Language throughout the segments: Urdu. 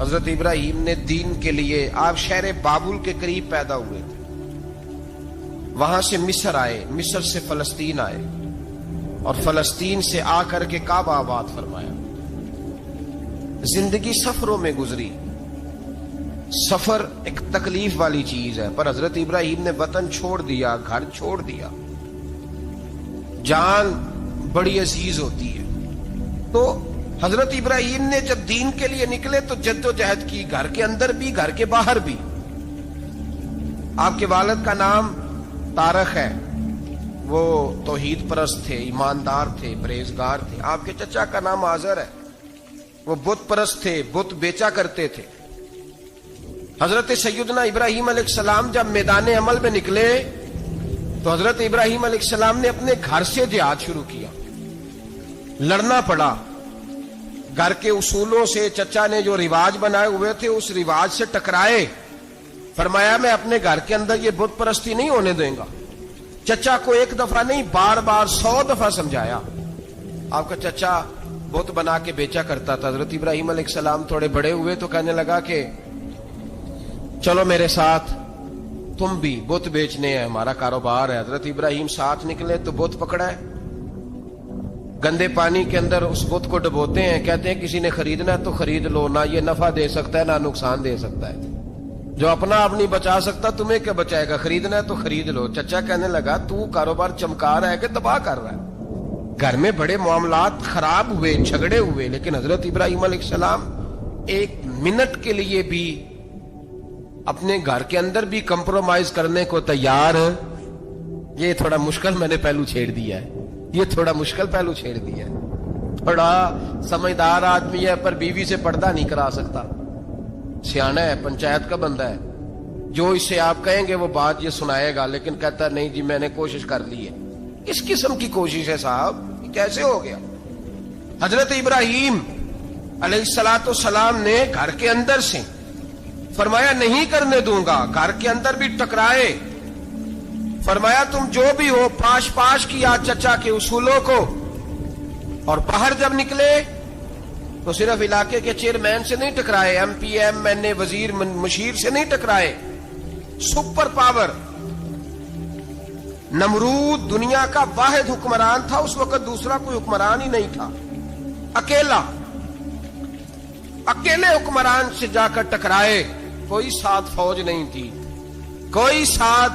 حضرت ابراہیم نے دین کے لیے، آپ شہر بابل کے قریب پیدا ہوئے تھے، وہاں سے مصر آئے، مصر سے فلسطین آئے، اور فلسطین سے آ کر کے کعبہ آباد فرمایا۔ زندگی سفروں میں گزری، سفر ایک تکلیف والی چیز ہے، پر حضرت ابراہیم نے وطن چھوڑ دیا، گھر چھوڑ دیا۔ جان بڑی عزیز ہوتی ہے، تو حضرت ابراہیم نے جب دین کے لیے نکلے تو جد و جہد کی، گھر کے اندر بھی گھر کے باہر بھی۔ آپ کے والد کا نام طارق ہے، وہ توحید پرست تھے، ایماندار تھے، پرہیزگار تھے۔ آپ کے چچا کا نام آزر ہے، وہ بت پرست تھے، بت بیچا کرتے تھے۔ حضرت سیدنا ابراہیم علیہ السلام جب میدان عمل میں نکلے تو حضرت ابراہیم علیہ السلام نے اپنے گھر سے جہاد شروع کیا، لڑنا پڑا۔ گھر کے اصولوں سے، چچا نے جو رواج بنائے ہوئے تھے اس رواج سے ٹکرائے۔ فرمایا میں اپنے گھر کے اندر یہ بت پرستی نہیں ہونے دیں گا۔ چچا کو ایک دفعہ نہیں، بار بار 100 دفعہ سمجھایا۔ آپ کا چچا بت بنا کے بیچا کرتا تھا۔ حضرت ابراہیم علیہ السلام تھوڑے بڑے ہوئے تو کہنے لگا کہ چلو میرے ساتھ، تم بھی بت بیچنے ہیں، ہمارا کاروبار ہے۔ حضرت ابراہیم ساتھ نکلے تو بت پکڑا ہے، گندے پانی کے اندر اس بت کو ڈبوتے ہیں، کہتے ہیں کسی نے خریدنا ہے تو خرید لو، نہ یہ نفع دے سکتا ہے نہ نقصان دے سکتا ہے، جو اپنا آپ نہیں بچا سکتا تمہیں کیا بچائے گا، خریدنا ہے تو خرید لو۔ چچا کہنے لگا تو کاروبار چمکا رہا ہے کہ تباہ کر رہا ہے۔ گھر میں بڑے معاملات خراب ہوئے، جھگڑے ہوئے، لیکن حضرت ابراہیم علیہ السلام ایک منٹ کے لیے بھی اپنے گھر کے اندر بھی کمپرومائز کرنے کو تیار۔ یہ تھوڑا مشکل میں نے پہلو چھیڑ دیا ہے، یہ تھوڑا مشکل پہلو چھیڑ دیا ہے۔ تھوڑا سمجھدار آدمی ہے پر بیوی سے پردہ نہیں کرا سکتا، سیانا ہے، پنچایت کا بندہ ہے، جو اس سے آپ کہیں گے وہ بات یہ سنائے گا، لیکن کہتا ہے نہیں جی میں نے کوشش کر لی ہے۔ کس قسم کی کوشش ہے صاحب، یہ کیسے ہو گیا؟ حضرت ابراہیم علیہ السلام نے گھر کے اندر سے فرمایا نہیں کرنے دوں گا، گھر کے اندر بھی ٹکرائے، فرمایا تم جو بھی ہو، پاش پاش کیا چچا کے اصولوں کو، اور باہر جب نکلے تو صرف علاقے کے چیئرمین سے نہیں ٹکرائے، ایم پی ایم این اے وزیر مشیر سے نہیں ٹکرائے، سپر پاور نمرود دنیا کا واحد حکمران تھا اس وقت، دوسرا کوئی حکمران ہی نہیں تھا، اکیلے حکمران سے جا کر ٹکرائے، کوئی ساتھ فوج نہیں تھی، کوئی ساتھ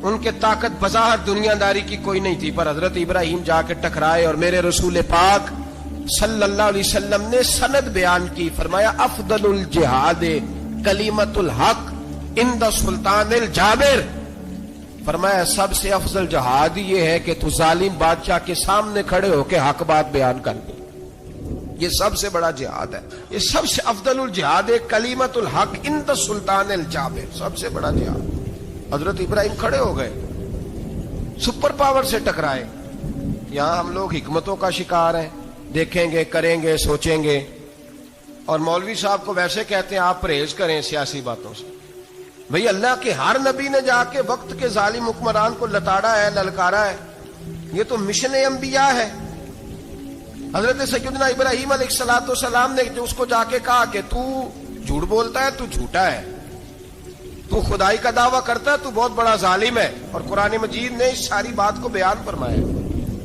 ان کے طاقت بظاہر دنیا داری کی کوئی نہیں تھی، پر حضرت ابراہیم جا کے ٹکرائے، اور میرے رسول پاک صلی اللہ علیہ وسلم نے سند بیان کی، فرمایا افضل الجہاد کلمۃ الحق عند سلطان الجابر، فرمایا سب سے افضل جہاد یہ ہے کہ تو ظالم بادشاہ کے سامنے کھڑے ہو کے حق بات بیان کر دے، یہ سب سے بڑا جہاد ہے، یہ سب سے افضل الجہاد کلمۃ الحق عند سلطان الجابر، سب سے بڑا جہاد۔ حضرت ابراہیم کھڑے ہو گئے، سپر پاور سے ٹکرائے۔ یہاں ہم لوگ حکمتوں کا شکار ہیں، دیکھیں گے، کریں گے، سوچیں گے، اور مولوی صاحب کو ویسے کہتے ہیں آپ پرہیز کریں سیاسی باتوں سے۔ بھئی اللہ کے ہر نبی نے جا کے وقت کے ظالم حکمران کو لتاڑا ہے، للکارا ہے، یہ تو مشن انبیاء ہے۔ حضرت سیدنا ابراہیم علیہ السلام نے جو اس کو جا کے کہا کہ تو جھوٹ بولتا ہے، تو جھوٹا ہے، تو خدائی کا دعویٰ کرتا ہے، تو بہت بڑا ظالم ہے، اور قرآن مجید نے اس ساری بات کو بیان فرمایا۔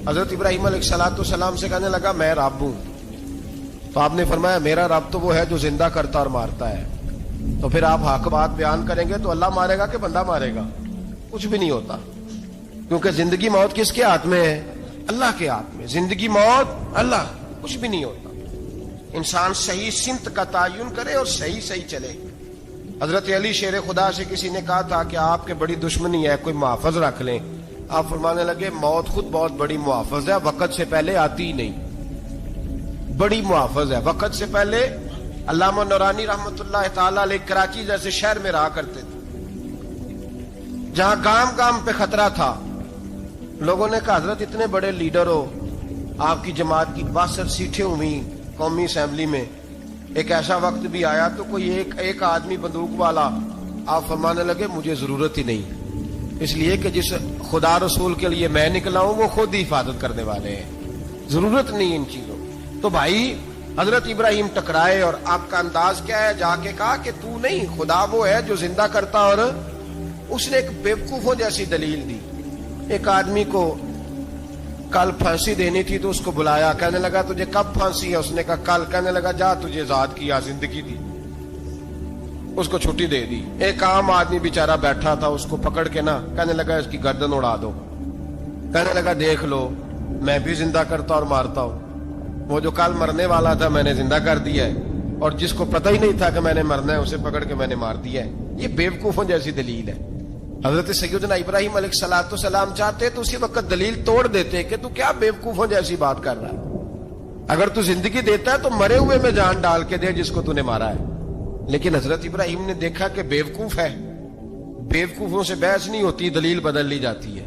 حضرت ابراہیم علیہ السلام سے کہنے لگا میں رب ہوں، تو آپ نے فرمایا میرا رب تو وہ ہے جو زندہ کرتا اور مارتا ہے، تو پھر آپ حق بات بیان کریں گے تو اللہ مارے گا کہ بندہ مارے گا؟ کچھ بھی نہیں ہوتا، کیونکہ زندگی موت کس کے ہاتھ میں ہے؟ اللہ کے ہاتھ میں، زندگی موت اللہ، کچھ بھی نہیں ہوتا۔ انسان صحیح سمت کا تعین کرے اور صحیح چلے۔ حضرت علی شیر خدا سے کسی نے کہا تھا کہ آپ کے بڑی دشمنی ہے، کوئی محافظ رکھ لیں۔ آپ فرمانے لگے موت خود بہت بڑی محافظ ہے، وقت سے پہلے آتی ہی نہیں، بڑی محافظ ہے، وقت سے پہلے۔ علامہ نورانی رحمت اللہ تعالی علیہ کراچی جیسے شہر میں رہا کرتے تھے، جہاں گام گام پہ خطرہ تھا، لوگوں نے کہا حضرت اتنے بڑے لیڈر ہو، آپ کی جماعت کی 62 سیٹیں ہوئی قومی اسمبلی میں، ایک ایسا وقت بھی آیا تو کوئی ایک آدمی بندوق والا، آپ فرمانے لگے مجھے ضرورت ہی نہیں، اس لیے کہ جس خدا رسول کے لیے میں نکلا ہوں وہ خود ہی حفاظت کرنے والے ہیں، ضرورت نہیں ان چیزوں۔ تو بھائی حضرت ابراہیم ٹکرائے اور آپ کا انداز کیا ہے؟ جا کے کہا کہ تو نہیں، خدا وہ ہے جو زندہ کرتا. اور اس نے ایک بیوقوفوں جیسی دلیل دی. ایک آدمی کو کل پھانسی دینی تھی تو اس کو بلایا، کہنے لگا تجھے کب پھانسی ہے؟ اس نے کہا کل. کہنے لگا جا تجھے آزاد کیا، زندگی دی، اس کو چھٹی دے دی. ایک عام آدمی بیچارہ بیٹھا تھا، اس کو پکڑ کے نا کہنے لگا اس کی گردن اڑا دو. کہنے لگا دیکھ لو میں بھی زندہ کرتا اور مارتا ہوں. وہ جو کل مرنے والا تھا میں نے زندہ کر دیا ہے، اور جس کو پتہ ہی نہیں تھا کہ میں نے مرنا ہے اسے پکڑ کے میں نے مار دیا ہے. یہ بیوقوفوں جیسی دلیل ہے. حضرت سیدنا ابراہیم علیہ الصلوۃ والسلام چاہتے تو اسی وقت دلیل توڑ دیتے کہ تو کیا بیوقوفوں جیسی بات کر رہا ہے، اگر تو زندگی دیتا ہے تو مرے ہوئے میں جان ڈال کے دے جس کو تو نے مارا ہے. لیکن حضرت ابراہیم نے دیکھا کہ بیوقوف ہے. بیوقوفوں سے بحث نہیں ہوتی، دلیل بدل لی جاتی ہے،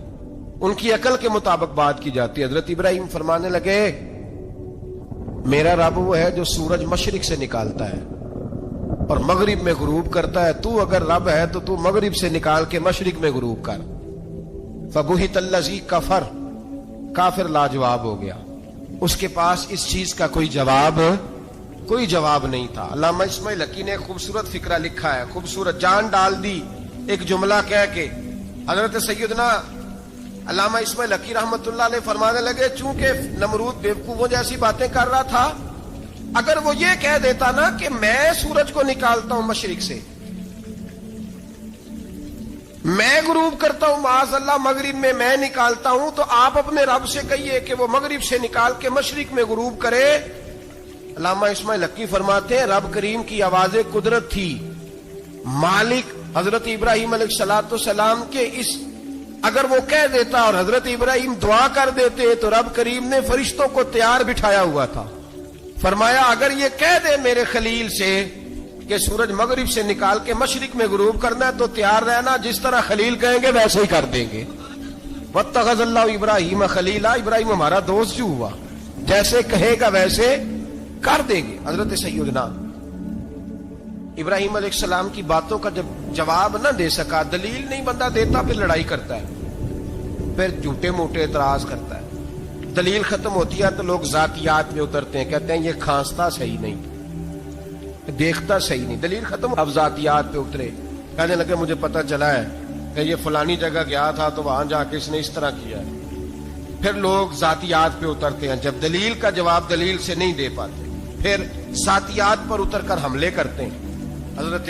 ان کی عقل کے مطابق بات کی جاتی ہے. حضرت ابراہیم فرمانے لگے میرا رب وہ ہے جو سورج مشرق سے نکالتا ہے اور مغرب میں غروب کرتا ہے. تو اگر رب ہے تو تو مغرب سے نکال کے مشرق میں غروب کر. فبہت الذی کفر، کافر لاجواب ہو گیا. اس کے پاس اس چیز کا کوئی جواب نہیں تھا. علامہ اسماعیل حقی نے ایک خوبصورت فقرہ لکھا ہے، خوبصورت، جان ڈال دی ایک جملہ کہہ کے. حضرت سیدنا علامہ اسماعیل حقی رحمت اللہ علیہ فرمانے لگے چونکہ نمرود بیوقوفوں جیسی باتیں کر رہا تھا، اگر وہ یہ کہہ دیتا نا کہ میں سورج کو نکالتا ہوں مشرق سے، میں غروب کرتا ہوں معاذ اللہ مغرب میں میں نکالتا ہوں، تو آپ اپنے رب سے کہیے کہ وہ مغرب سے نکال کے مشرق میں غروب کرے. علامہ اسماعیل حقی فرماتے ہیں رب کریم کی آواز قدرت تھی. مالک حضرت ابراہیم علیہ الصلوۃ والسلام کے اس اگر وہ کہہ دیتا اور حضرت ابراہیم دعا کر دیتے تو رب کریم نے فرشتوں کو تیار بٹھایا ہوا تھا. فرمایا اگر یہ کہہ دے میرے خلیل سے کہ سورج مغرب سے نکال کے مشرق میں غروب کرنا ہے تو تیار رہنا، جس طرح خلیل کہیں گے ویسے ہی کر دیں گے. واتخذ اللہ ابراہیم خلیلا، ابراہیم ہمارا دوست جو ہوا، جیسے کہے گا ویسے کر دیں گے. حضرت سیدنا ابراہیم علیہ السلام کی باتوں کا جب جواب نہ دے سکا، دلیل نہیں بندہ دیتا، پھر لڑائی کرتا ہے، پھر جھوٹے موٹے اعتراض کرتا ہے. دلیل ختم ہوتی ہے تو لوگ ذاتیات میں اترتے ہیں، کہتے ہیں یہ کھانستا صحیح نہیں، دیکھتا صحیح نہیں. دلیل ختم، اب ذاتیات پہ اترے، کہنے لگے مجھے پتہ چلا ہے کہ یہ فلانی جگہ گیا تھا تو وہاں جا کے اس نے اس طرح کیا ہے. پھر لوگ ذاتیات پہ اترتے ہیں، جب دلیل کا جواب دلیل سے نہیں دے پاتے پھر ذاتیات پر اتر کر حملے کرتے ہیں. حضرت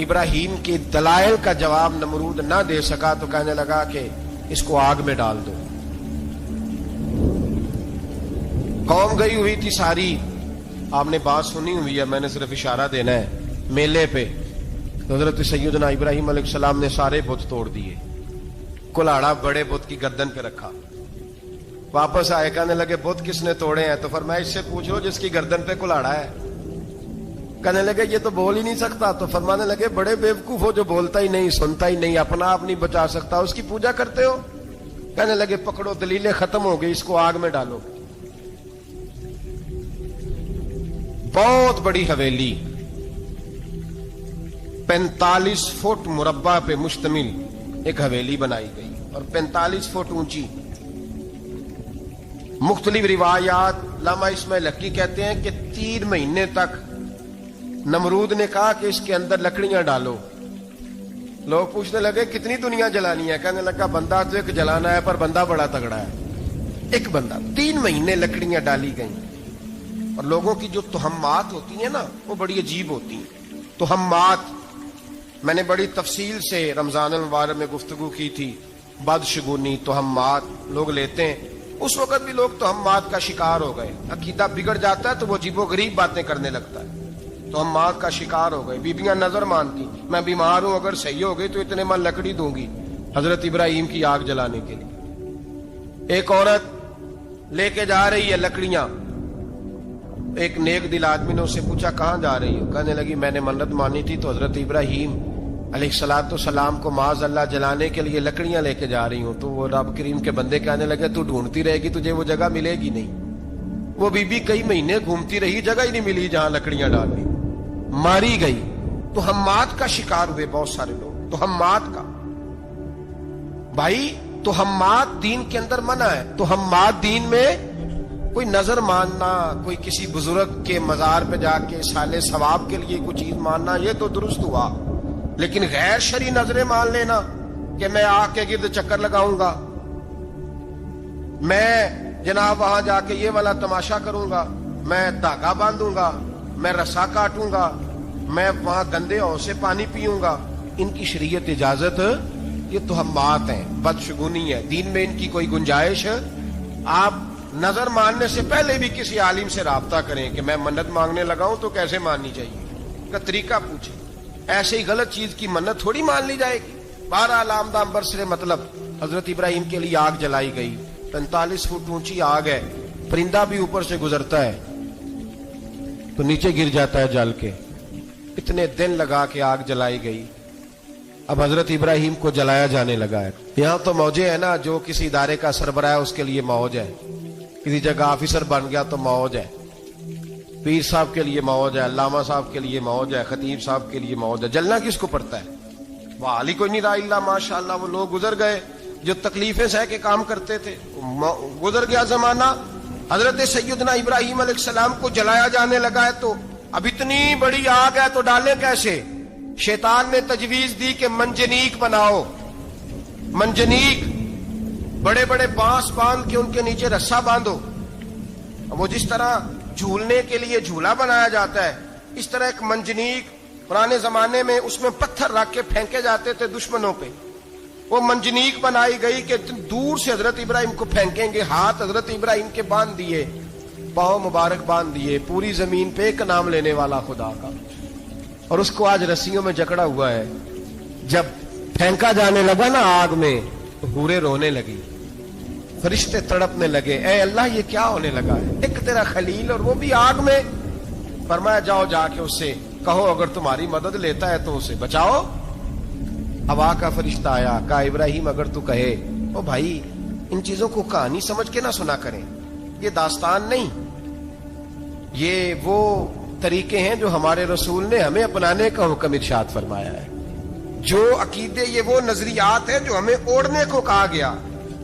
ابراہیم کے دلائل کا جواب نمرود نہ دے سکا تو کہنے لگا کہ اس کو آگ میں ڈال دو. قوم گئی ہوئی تھی ساری، آپ نے بات سنی ہوئی ہے، میں نے صرف اشارہ دینا ہے. میلے پہ حضرت سیدنا ابراہیم علیہ السلام نے سارے بت توڑ دیے، کلاڑا بڑے بت کی گردن پہ رکھا. واپس آئے، کہنے لگے بت کس نے توڑے ہیں؟ تو فرمایا اس سے پوچھو جس کی گردن پہ کلاڑا ہے. کہنے لگے یہ تو بول ہی نہیں سکتا. تو فرمانے لگے بڑے بیوقوف ہو جو بولتا ہی نہیں، سنتا ہی نہیں، اپنا آپ نہیں بچا سکتا، اس کی پوجا کرتے ہو. کہنے لگے پکڑو، دلیلیں ختم ہو گئی، اس کو آگ میں ڈالو. بہت بڑی حویلی 45 فٹ مربع پہ مشتمل ایک حویلی بنائی گئی اور 45 فٹ اونچی. مختلف روایات، علامہ اسماعیل حقی کہتے ہیں کہ 3 مہینے تک نمرود نے کہا کہ اس کے اندر لکڑیاں ڈالو. لوگ پوچھنے لگے کتنی دنیا جلانی ہے؟ کہنے لگا بندہ تو ایک جلانا ہے پر بندہ بڑا تگڑا ہے، ایک بندہ. 3 مہینے لکڑیاں ڈالی گئیں. اور لوگوں کی جو تہمات ہوتی ہیں نا وہ بڑی عجیب ہوتی ہیں. تہمات میں نے بڑی تفصیل سے رمضان المبارک میں گفتگو کی تھی. بدشگونی، تہمات لوگ لیتے ہیں. اس وقت بھی لوگ تہمات کا شکار ہو گئے. عقیدہ بگڑ جاتا ہے تو وہ عجیب و غریب باتیں کرنے لگتا ہے. تہمات کا شکار ہو گئے. بیبیاں نظر مانتی، میں بیمار ہوں، اگر صحیح ہو گئی تو اتنے من لکڑی دوں گی حضرت ابراہیم کی آگ جلانے کے لیے. ایک عورت لے کے جا رہی ہے لکڑیاں. ایک نیک دل آدمی نے اس سے پوچھا کہاں جا رہی ہو؟ کہنے لگی میں نے منت مانی تھی تو حضرت ابراہیم علیہ الصلوۃ والسلام کو معاذ اللہ جلانے کے لیے لکڑیاں لے کے جا رہی ہوں. تو وہ رب کریم کے بندے کہنے لگے تو ڈھونڈتی رہے گی، تجھے وہ جگہ ملے گی نہیں. وہ بی بی کئی مہینے گھومتی رہی، جگہ ہی نہیں ملی جہاں لکڑیاں ڈالنی. ماری گئی. تہمات کا شکار ہوئے بہت سارے لوگ. تہمات کا بھائی، تہمات دین کے اندر منع ہے. تہمات دین میں کوئی نظر ماننا، کوئی کسی بزرگ کے مزار پہ جا کے سالے ثواب کے لیے کوئی چیز ماننا، یہ تو درست ہوا، لیکن غیر شرعی نظریں مان لینا کہ میں آگ کے گرد چکر لگاؤں گا، میں جناب وہاں جا کے یہ والا تماشا کروں گا، میں دھاگا باندھوں گا، میں رسا کاٹوں گا، میں وہاں گندے ہوں سے پانی پیوں گا، ان کی شریعت اجازت، یہ توہمات ہیں، بدشگونی ہے، دین میں ان کی کوئی گنجائش۔ آپ نظر ماننے سے پہلے بھی کسی عالم سے رابطہ کریں کہ میں منت مانگنے لگا ہوں تو کیسے ماننی چاہیے کا طریقہ پوچھیں، ایسے ہی غلط چیز کی منت تھوڑی مان لی جائے گی۔ بہرحال آمدام برسر مطلب حضرت ابراہیم کے لیے آگ جلائی گئی، 45 فٹ اونچی آگ ہے، پرندہ بھی اوپر سے گزرتا ہے تو نیچے گر جاتا ہے جل کے، اتنے دن لگا کے آگ جلائی گئی۔ اب حضرت ابراہیم کو جلایا جانے لگا ہے۔ یہاں تو موجیں ہیں نا، جو کسی ادارے کا سربراہ ہے اس کے لیے موج ہے، کسی جگہ آفیسر بن گیا تو موج ہے، پیر صاحب کے لیے موج ہے، علامہ صاحب کے لیے موج ہے، خطیب صاحب کے لیے موج ہے۔ جلنا کس کو پڑتا ہے؟ وہ علی کوئی نہیں رہا اللہ ماشاءاللہ، وہ لوگ گزر گئے جو تکلیفیں سہ کے کام کرتے تھے، گزر گیا زمانہ۔ حضرت سیدنا ابراہیم علیہ السلام کو جلایا جانے لگا ہے تو اب اتنی بڑی آگ ہے تو ڈالے کیسے؟ شیطان نے تجویز دی کہ منجنیق بناؤ، منجنیق، بڑے بڑے بانس باندھ کے ان کے نیچے رسا باندھو۔ وہ جس طرح جھولنے کے لیے جھولا بنایا جاتا ہے، اس طرح ایک منجنیق پرانے زمانے میں اس میں پتھر رکھ کے پھینکے جاتے تھے دشمنوں پہ، وہ منجنیق بنائی گئی کہ دور سے حضرت ابراہیم کو پھینکیں گے۔ ہاتھ حضرت ابراہیم کے باندھ دیے، پاؤں مبارک باندھ دیے، پوری زمین پہ ایک نام لینے والا خدا کا، اور اس کو آج رسیوں میں جکڑا ہوا ہے۔ جب پھینکا جانے لگا نا آگ میں تو حوریں رونے لگی، فرشتے تڑپنے لگے، اے اللہ یہ کیا ہونے لگا ہے؟ ایک تیرا خلیل اور وہ بھی آگ میں۔ فرمایا جاؤ جا کے اس سے کہو اگر تمہاری مدد لیتا ہے تو اسے بچاؤ۔ ہوا کا فرشتہ آیا، کہا ابراہیم اگر تو کہے، او بھائی ان چیزوں کو کہانی سمجھ کے نہ سنا کریں، یہ داستان نہیں، یہ وہ طریقے ہیں جو ہمارے رسول نے ہمیں اپنانے کا حکم ارشاد فرمایا ہے، جو عقیدے، یہ وہ نظریات ہیں جو ہمیں اوڑھنے کو کہا گیا،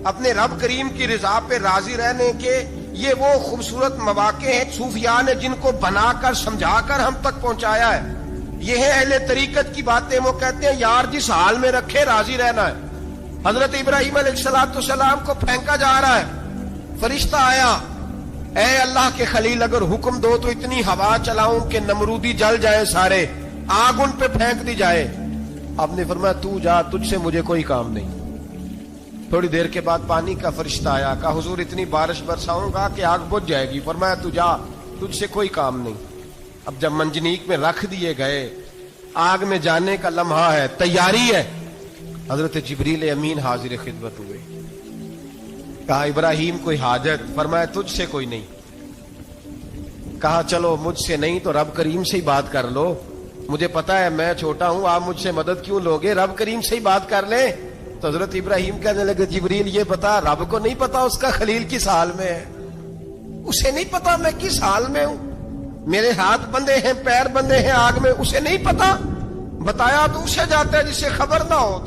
اپنے رب کریم کی رضا پہ راضی رہنے کے یہ وہ خوبصورت مواقع ہیں صوفیاء نے جن کو بنا کر سمجھا کر ہم تک پہنچایا ہے۔ یہ ہے اہل طریقت کی باتیں، وہ کہتے ہیں یار جس حال میں رکھے راضی رہنا ہے۔ حضرت ابراہیم علیہ السلام کو پھینکا جا رہا ہے، فرشتہ آیا، اے اللہ کے خلیل اگر حکم دو تو اتنی ہوا چلاؤں کہ نمرودی جل جائے سارے، آگ ان پہ پھینک دی جائے۔ آپ نے فرمایا تو جا، تجھ سے مجھے کوئی کام نہیں۔ تھوڑی دیر کے بعد پانی کا فرشتہ آیا، کہا حضور اتنی بارش برساؤں گا کہ آگ بجھ جائے گی۔ فرمایا تو جا، تجھ سے کوئی کام نہیں۔ اب جب منجنیق میں رکھ دیے گئے، آگ میں جانے کا لمحہ ہے، تیاری ہے، حضرت جبریل امین حاضر خدمت ہوئے، کہا ابراہیم کوئی حاجت؟ فرمایا تجھ سے کوئی نہیں۔ کہا چلو مجھ سے نہیں تو رب کریم سے ہی بات کر لو، مجھے پتا ہے میں چھوٹا ہوں، آپ مجھ سے مدد کیوں لوگے، رب کریم سے ہی بات کر لیں۔ تو حضرت ابراہیم کہنے لگے جبریل یہ بتا، رب کو نہیں پتا اس کا خلیل کس حال میں ہے، اسے نہیں پتا میں کس حال میں ہوں، میرے ہاتھ بندھے ہیں، پیر بندھے ہیں آگ میں، اسے نہیں پتا، بتایا تو اسے جاتا ہے جسے خبر نہ ہو۔